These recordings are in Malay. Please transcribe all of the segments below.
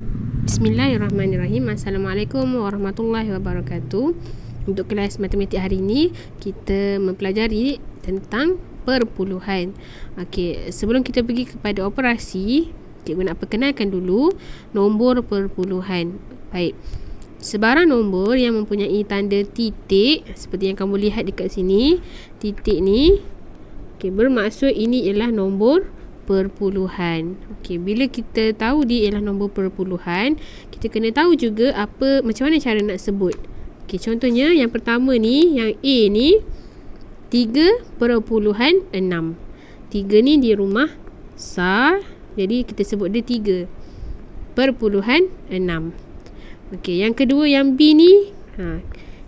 Bismillahirrahmanirrahim. Assalamualaikum warahmatullahi wabarakatuh. Untuk kelas matematik hari ini, kita mempelajari tentang perpuluhan. Okey, sebelum kita pergi kepada operasi, cikgu nak perkenalkan dulu nombor perpuluhan. Baik. Sebarang nombor yang mempunyai tanda titik seperti yang kamu lihat dekat sini, titik ni, okey, bermaksud ini ialah nombor perpuluhan. Okey, bila kita tahu dia ialah nombor perpuluhan, kita kena tahu juga macam mana cara nak sebut. Okey, contohnya yang pertama ni, yang A ni 3.6. 3 ni di rumah SAR, jadi kita sebut dia 3.6. Okey, yang kedua yang B ni,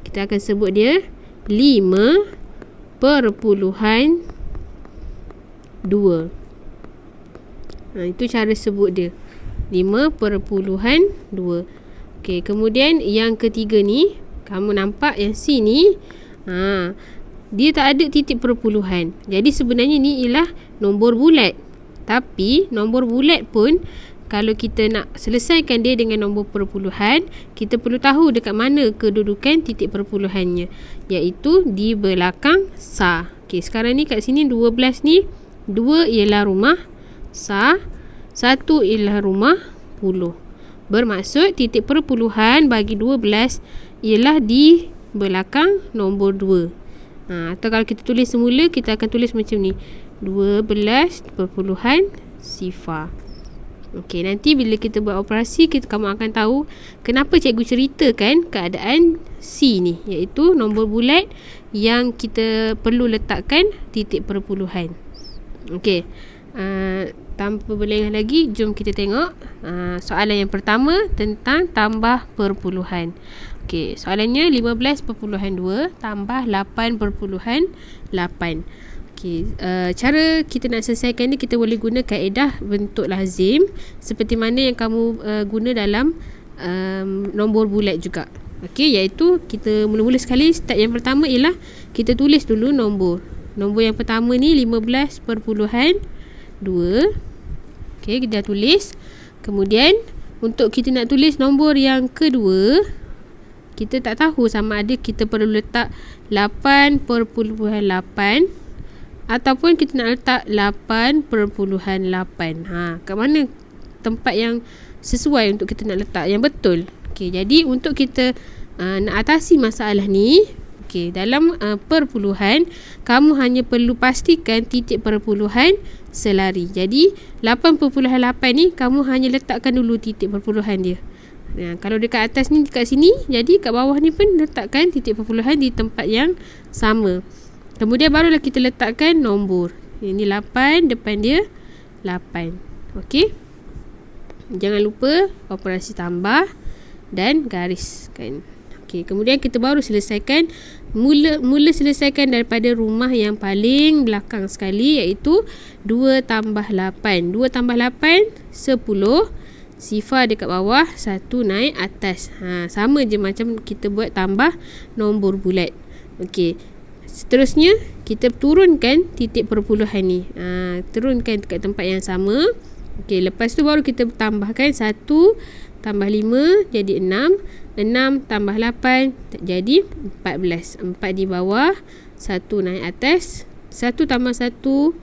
kita akan sebut dia 5.2. Itu cara sebut dia, 5.2. Okey, kemudian yang ketiga ni, kamu nampak yang C ni, dia tak ada titik perpuluhan. Jadi sebenarnya ni ialah nombor bulat. Tapi nombor bulat pun, kalau kita nak selesaikan dia dengan nombor perpuluhan, kita perlu tahu dekat mana kedudukan titik perpuluhannya, iaitu di belakang SAR. Okey, sekarang ni kat sini 12 ni, 2 ialah rumah SAR, 1 ialah rumah puluh. Bermaksud titik perpuluhan bagi 12 ialah di belakang nombor 2. Atau kalau kita tulis semula, kita akan tulis macam ni, 12 perpuluhan sifar. Okey, nanti bila kita buat operasi, kamu akan tahu kenapa cikgu ceritakan keadaan C ni, iaitu nombor bulat yang kita perlu letakkan titik perpuluhan. Okey, tanpa berlengah lagi, jom kita tengok soalan yang pertama tentang tambah perpuluhan. Okey, soalannya 15.2 tambah 8.8. Okey, cara kita nak selesaikan ni, kita boleh guna kaedah bentuk lazim seperti mana yang kamu guna dalam nombor bulat juga. Okey, iaitu kita mula-mula sekali, step yang pertama ialah kita tulis dulu nombor yang pertama ni 15.2. Okey, kita dah tulis. Kemudian untuk kita nak tulis nombor yang kedua, kita tak tahu sama ada kita perlu letak 8.8 ataupun kita nak letak 8.8. Kat mana tempat yang sesuai untuk kita nak letak, yang betul. Okey, jadi untuk kita nak atasi masalah ni, okey, dalam perpuluhan, kamu hanya perlu pastikan titik perpuluhan selari. Jadi 8.8 ni kamu hanya letakkan dulu titik perpuluhan dia. Kalau dekat atas ni, dekat sini, jadi kat bawah ni pun letakkan titik perpuluhan di tempat yang sama. Kemudian barulah kita letakkan nombor. Ini 8, depan dia 8. Okey, jangan lupa operasi tambah dan garis kan. Okey, kemudian kita baru selesaikan, mula selesaikan daripada rumah yang paling belakang sekali, iaitu 2 tambah 8. 2 tambah 8 10. Sifar dekat bawah, 1 naik atas. Sama je macam kita buat tambah nombor bulat. Okey, seterusnya kita turunkan titik perpuluhan ni. Turunkan dekat tempat yang sama. Okey, lepas tu baru kita tambahkan 1 tambah 5 jadi 6. 6 tambah 8 jadi 14. 4 di bawah, 1 naik atas. 1 tambah 1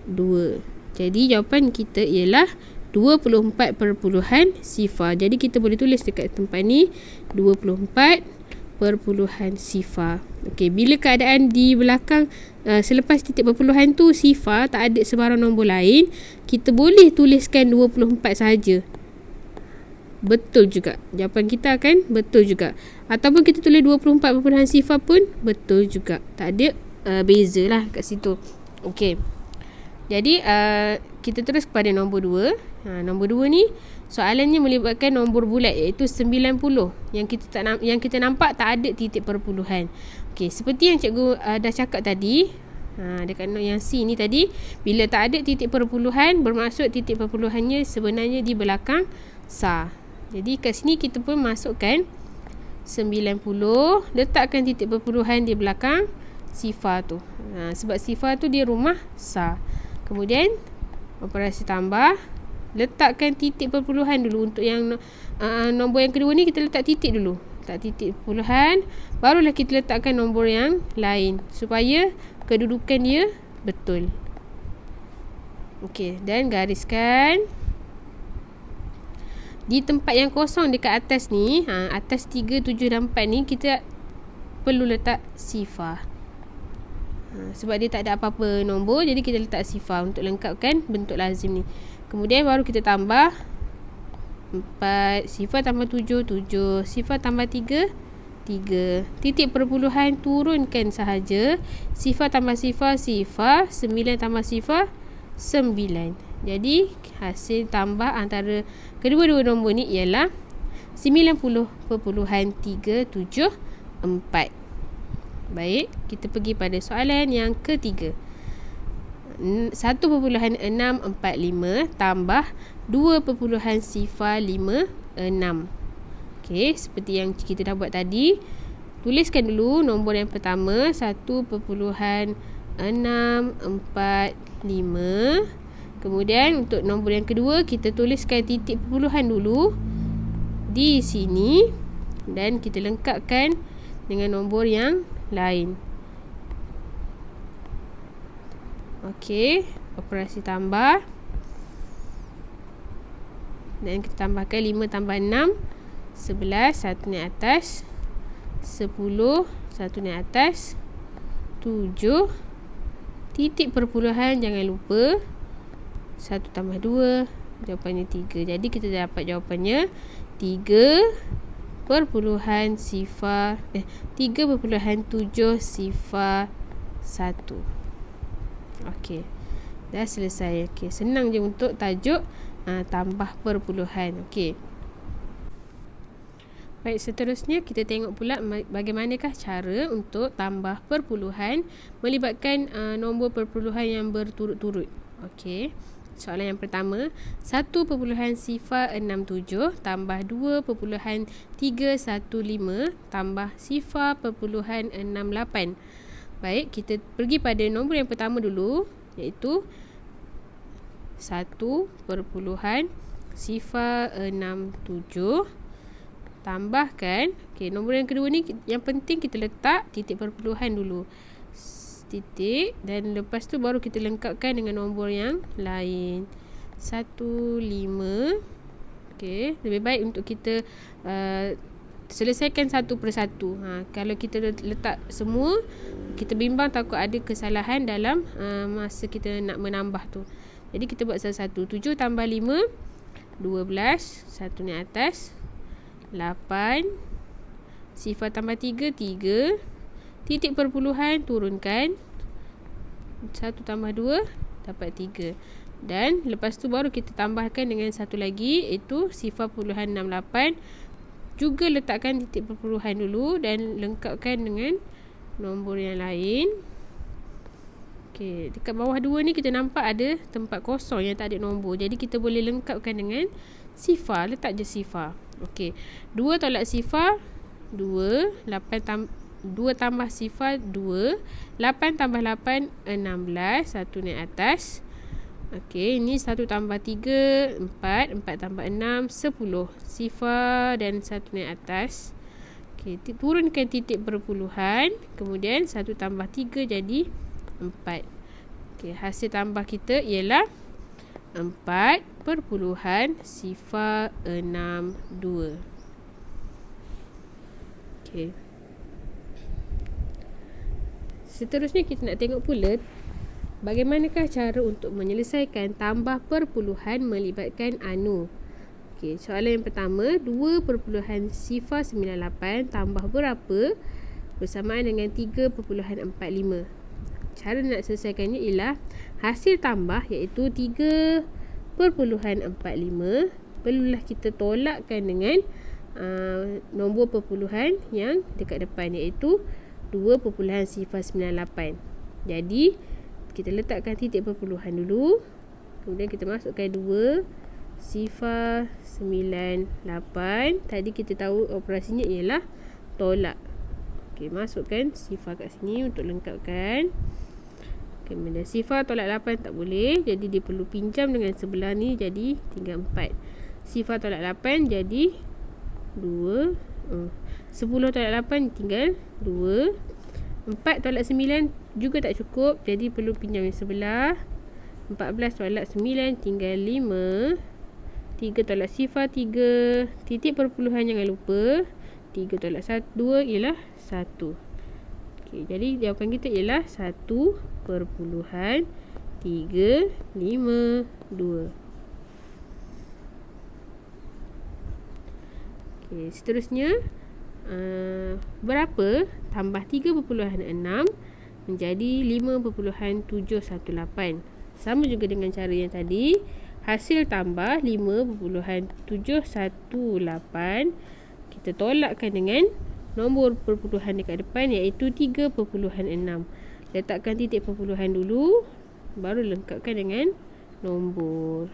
2. Jadi jawapan kita ialah 24 perpuluhan sifar. Jadi kita boleh tulis dekat tempat ni 24 perpuluhan sifar. Okey, bila keadaan di belakang selepas titik perpuluhan tu sifar, tak ada sebarang nombor lain, kita boleh tuliskan 24 saja. Betul juga, jawapan kita akan betul juga. Ataupun kita tulis 24 perpuluhan sifar pun betul juga. Tak ada beza lah kat situ. Okey, jadi kita terus kepada nombor 2. Nombor 2 ni soalannya melibatkan nombor bulat, iaitu 90. Yang kita nampak tak ada titik perpuluhan. Okey, seperti yang cikgu dah cakap tadi, dekat note yang C ni tadi, bila tak ada titik perpuluhan, bermaksud titik perpuluhannya sebenarnya di belakang SAR. Jadi kat sini kita pun masukkan 90, letakkan titik perpuluhan di belakang sifar tu. Sebab sifar tu dia rumah SAR. Kemudian operasi tambah letakkan titik perpuluhan dulu. Untuk yang nombor yang kedua ni kita letak titik dulu. Letak titik perpuluhan, barulah kita letakkan nombor yang lain supaya kedudukan dia betul. Okey, dan gariskan di tempat yang kosong dekat atas ni, atas 3, 7 dan 4 ni kita perlu letak sifar. Sebab dia tak ada apa-apa nombor, jadi kita letak sifar untuk lengkapkan bentuk lazim ni. Kemudian baru kita tambah 4, sifar tambah 7, 7, sifar tambah 3, 3. Titik perpuluhan turunkan sahaja. Sifar tambah sifar, sifar. 9 tambah sifar, 9. Jadi hasil tambah antara kedua-dua nombor ni ialah 90.374. Baik, kita pergi pada soalan yang ketiga. 1.645 tambah 2.056. Okey, seperti yang kita dah buat tadi. Tuliskan dulu nombor yang pertama 1.645. Kemudian untuk nombor yang kedua kita tuliskan titik perpuluhan dulu di sini dan kita lengkapkan dengan nombor yang lain. Okey, operasi tambah. Dan kita tambahkan 5 tambah 6, 11, satu naik atas, 10, satu naik atas, 7. Titik perpuluhan jangan lupa. 1 tambah 2, jawapannya 3. Jadi kita dapat jawapannya 3.701. Okey, dah selesai. Okey, senang je untuk tajuk tambah perpuluhan. Okey. Baik, seterusnya kita tengok pula bagaimanakah cara untuk tambah perpuluhan melibatkan nombor perpuluhan yang berturut-turut. Okey. Soalan yang pertama, 1.067 tambah 2.315 tambah 0.68. Baik, kita pergi pada nombor yang pertama dulu, iaitu 1.067 tambahkan. Okey, nombor yang kedua ni yang penting kita letak titik perpuluhan dulu. Titik, dan lepas tu baru kita lengkapkan dengan nombor yang lain. 15. Okey, lebih baik untuk kita selesaikan satu persatu. Kalau kita letak semua, kita bimbang takut ada kesalahan dalam masa kita nak menambah tu. Jadi kita buat satu-satu. 7 tambah 5, 12. Satu naik atas, 8. Sifar tambah 3, 3. Titik perpuluhan turunkan. 1 tambah 2, dapat 3. Dan lepas tu baru kita tambahkan dengan satu lagi, iaitu sifar puluhan 68. Juga letakkan titik perpuluhan dulu dan lengkapkan dengan nombor yang lain. Okey, dekat bawah 2 ni kita nampak ada tempat kosong yang tak ada nombor. Jadi kita boleh lengkapkan dengan sifar. Letak je sifar. Okey, 2 tolak sifar 2, 2 tambah sifar 2, 8 tambah 8 16, 1 naik atas. Okey, ini 1 tambah 3 4, 4 tambah 6 10, sifar dan 1 naik atas. Okey, turunkan titik perpuluhan, kemudian 1 tambah 3 jadi 4. Okey, hasil tambah kita ialah 4.062. Okey. Seterusnya kita nak tengok pula bagaimanakah cara untuk menyelesaikan tambah perpuluhan melibatkan anu. Okey, soalan yang pertama, 2.098 tambah berapa bersamaan dengan 3.45. Cara nak selesaikannya ialah hasil tambah iaitu 3.45 perlulah kita tolakkan dengan nombor perpuluhan yang dekat depan iaitu 2.098. Jadi kita letakkan titik perpuluhan dulu, kemudian kita masukkan 2 sifar 98. Tadi kita tahu operasinya ialah tolak. Okey, masukkan sifar kat sini untuk lengkapkan. Kemudian sifar tolak 8 tak boleh, jadi dia perlu pinjam dengan sebelah ni, jadi tinggal 4. Sifar tolak 8 jadi 2. 10 tolak 8 tinggal 2. 4 tolak 9 juga tak cukup, jadi perlu pinjam yang sebelah. 14 tolak 9 tinggal 5. 3 tolak sifar 3. Titik perpuluhan jangan lupa. 3 tolak 2 ialah 1. Okey, jadi jawapan kita ialah 1.352. Okey, seterusnya berapa tambah 3.6 menjadi 5.718. Sama juga dengan cara yang tadi. Hasil tambah 5.718 kita tolakkan dengan nombor perpuluhan dekat depan, iaitu 3.6. Letakkan titik perpuluhan dulu, baru lengkapkan dengan nombor.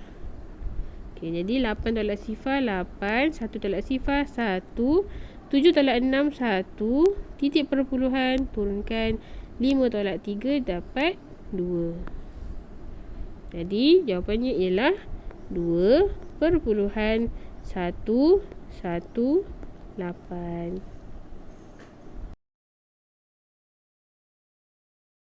Okey, jadi 8 tolak sifar 8, 1 tolak sifar 1, 7 tolak 6 1, titik perpuluhan turunkan 5 tolak 3 dapat 2. Jadi jawapannya ialah 2.118.